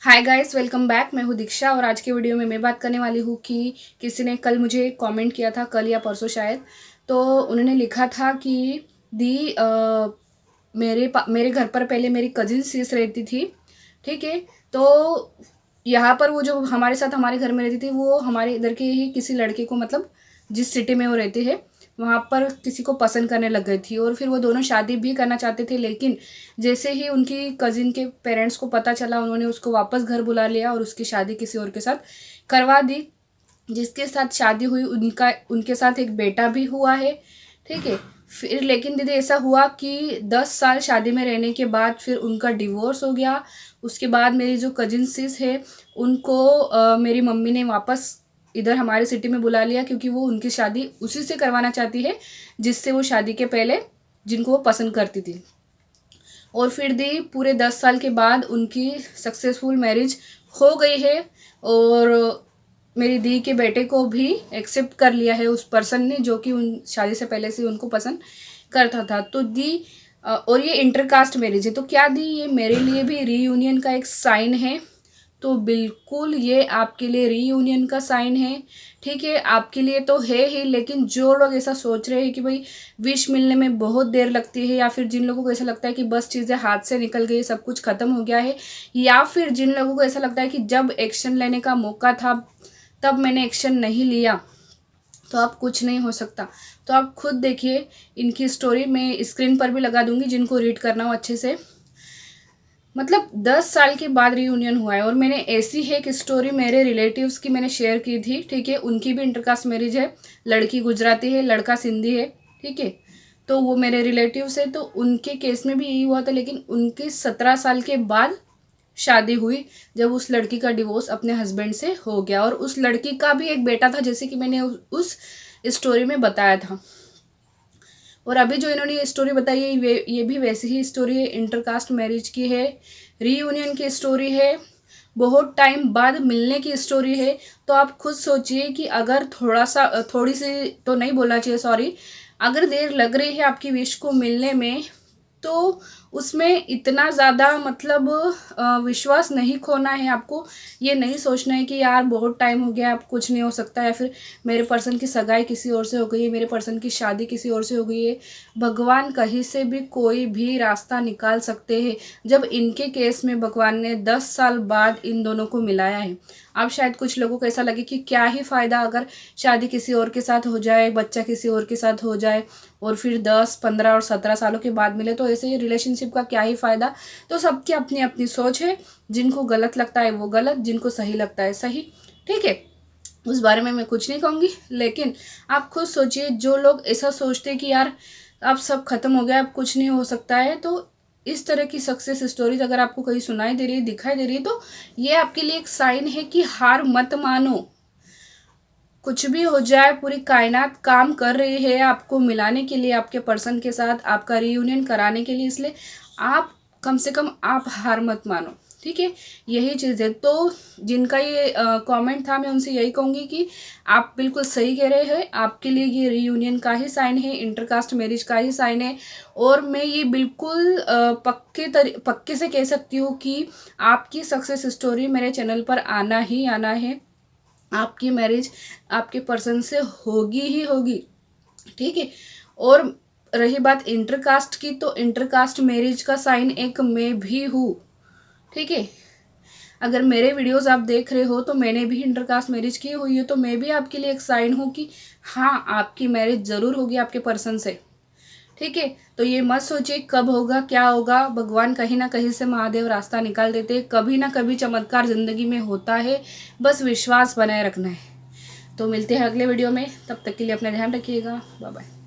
Hi guys, welcome back. मैं हूँ दीक्षा और आज के वीडियो में मैं बात करने वाली हूँ कि किसी ने कल मुझे कमेंट किया था, कल या परसों शायद। तो उन्होंने लिखा था कि दी मेरे घर पर पहले मेरी कजिन सिस रहती थी। ठीक है। तो यहाँ पर वो जो हमारे साथ हमारे घर में रहती थी वो हमारे इधर के ही किसी लड़के को, मतलब जिस सिटी में वो रहते हैं वहाँ पर किसी को पसंद करने लग गई थी और फिर वो दोनों शादी भी करना चाहते थे। लेकिन जैसे ही उनकी कजिन के पेरेंट्स को पता चला, उन्होंने उसको वापस घर बुला लिया और उसकी शादी किसी और के साथ करवा दी। जिसके साथ शादी हुई उनके साथ एक बेटा भी हुआ है। ठीक है। फिर लेकिन दीदी ऐसा हुआ कि 10 साल शादी में रहने के बाद फिर उनका डिवोर्स हो गया। उसके बाद मेरी जो कजिन सिस है उनको मेरी मम्मी ने वापस इधर हमारे सिटी में बुला लिया, क्योंकि वो उनकी शादी उसी से करवाना चाहती है जिससे वो शादी के पहले जिनको वो पसंद करती थी। और फिर दी पूरे 10 साल के बाद उनकी सक्सेसफुल मैरिज हो गई है और मेरी दी के बेटे को भी एक्सेप्ट कर लिया है उस पर्सन ने जो कि उन शादी से पहले से उनको पसंद करता था। तो दी और ये इंटरकास्ट मैरिज है। तो क्या दी ये मेरे लिए भी रीयूनियन का एक साइन है? तो बिल्कुल ये आपके लिए रीयूनियन का साइन है। ठीक है, आपके लिए तो है ही, लेकिन जो लोग ऐसा सोच रहे हैं कि भाई विश मिलने में बहुत देर लगती है, या फिर जिन लोगों को ऐसा लगता है कि बस चीज़ें हाथ से निकल गई, सब कुछ खत्म हो गया है, या फिर जिन लोगों को ऐसा लगता है कि जब एक्शन लेने का मौका था तब मैंने एक्शन नहीं लिया, तो अब कुछ नहीं हो सकता। तो आप खुद देखिए, इनकी स्टोरी मैं स्क्रीन पर भी लगा दूंगी, जिनको रीड करना हो अच्छे से। मतलब 10 साल के बाद रीयूनियन हुआ है। और मैंने ऐसी है कि स्टोरी मेरे रिलेटिव्स की मैंने शेयर की थी। ठीक है, उनकी भी इंटरकास्ट मैरिज है। लड़की गुजराती है, लड़का सिंधी है। ठीक है, तो वो मेरे रिलेटिव्स है, तो उनके केस में भी यही हुआ था। लेकिन उनकी 17 साल के बाद शादी हुई, जब उस लड़की का डिवोर्स अपने हस्बैंड से हो गया। और उस लड़की का भी एक बेटा था, जैसे कि मैंने उस स्टोरी में बताया था। और अभी जो इन्होंने ये स्टोरी बताई है ये भी वैसी ही स्टोरी है, इंटरकास्ट मैरिज की है, रीयूनियन की स्टोरी है, बहुत टाइम बाद मिलने की स्टोरी है। तो आप खुद सोचिए कि अगर थोड़ी सी तो नहीं बोलना चाहिए, सॉरी, अगर देर लग रही है आपकी विश को मिलने में, तो उसमें इतना ज़्यादा मतलब विश्वास नहीं खोना है आपको। ये नहीं सोचना है कि यार बहुत टाइम हो गया, अब कुछ नहीं हो सकता, या फिर मेरे पर्सन की सगाई किसी और से हो गई है, मेरे पर्सन की शादी किसी और से हो गई है। भगवान कहीं से भी कोई भी रास्ता निकाल सकते हैं। जब इनके केस में भगवान ने 10 साल बाद इन दोनों को मिलाया है। अब शायद कुछ लोगों को ऐसा लगे कि क्या ही फ़ायदा अगर शादी किसी और के साथ हो जाए, बच्चा किसी और के साथ हो जाए, और फिर 10, 15 और 17 सालों के बाद मिले, तो ऐसे रिलेशनशिप का क्या ही फ़ायदा। तो सबकी अपनी अपनी सोच है, जिनको गलत लगता है वो गलत, जिनको सही लगता है सही। ठीक है, उस बारे में मैं कुछ नहीं कहूँगी। लेकिन आप खुद सोचिए, जो लोग ऐसा सोचते कि यार अब सब खत्म हो गया, अब कुछ नहीं हो सकता है, तो इस तरह की सक्सेस स्टोरीज अगर आपको कहीं सुनाई दे रही है, दिखाई दे रही है, तो ये आपके लिए एक साइन है कि हार मत मानो। कुछ भी हो जाए, पूरी कायनात काम कर रही है आपको मिलाने के लिए, आपके पर्सन के साथ आपका रीयूनियन कराने के लिए। इसलिए आप कम से कम आप हार मत मानो। ठीक है, यही चीज़ है। तो जिनका ये कमेंट था, मैं उनसे यही कहूँगी कि आप बिल्कुल सही कह रहे हैं, आपके लिए ये रीयूनियन का ही साइन है, इंटरकास्ट मैरिज का ही साइन है। और मैं ये बिल्कुल पक्के से कह सकती हूँ कि आपकी सक्सेस स्टोरी मेरे चैनल पर आना ही आना है। आपकी मैरिज आपके पर्सन से होगी ही होगी। ठीक है। और रही बात इंटरकास्ट की, तो इंटरकास्ट मैरिज का साइन एक मैं भी हूँ। ठीक है, अगर मेरे वीडियोस आप देख रहे हो तो मैंने भी इंटरकास्ट मैरिज की हुई है, तो मैं भी आपके लिए एक साइन हूँ कि हाँ, आपकी मैरिज ज़रूर होगी आपके पर्सन से। ठीक है, तो ये मत सोचिए कब होगा क्या होगा, भगवान कहीं ना कहीं से महादेव रास्ता निकाल देते हैं। कभी ना कभी चमत्कार जिंदगी में होता है, बस विश्वास बनाए रखना है। तो मिलते हैं अगले वीडियो में, तब तक के लिए अपना ध्यान रखिएगा। Bye bye.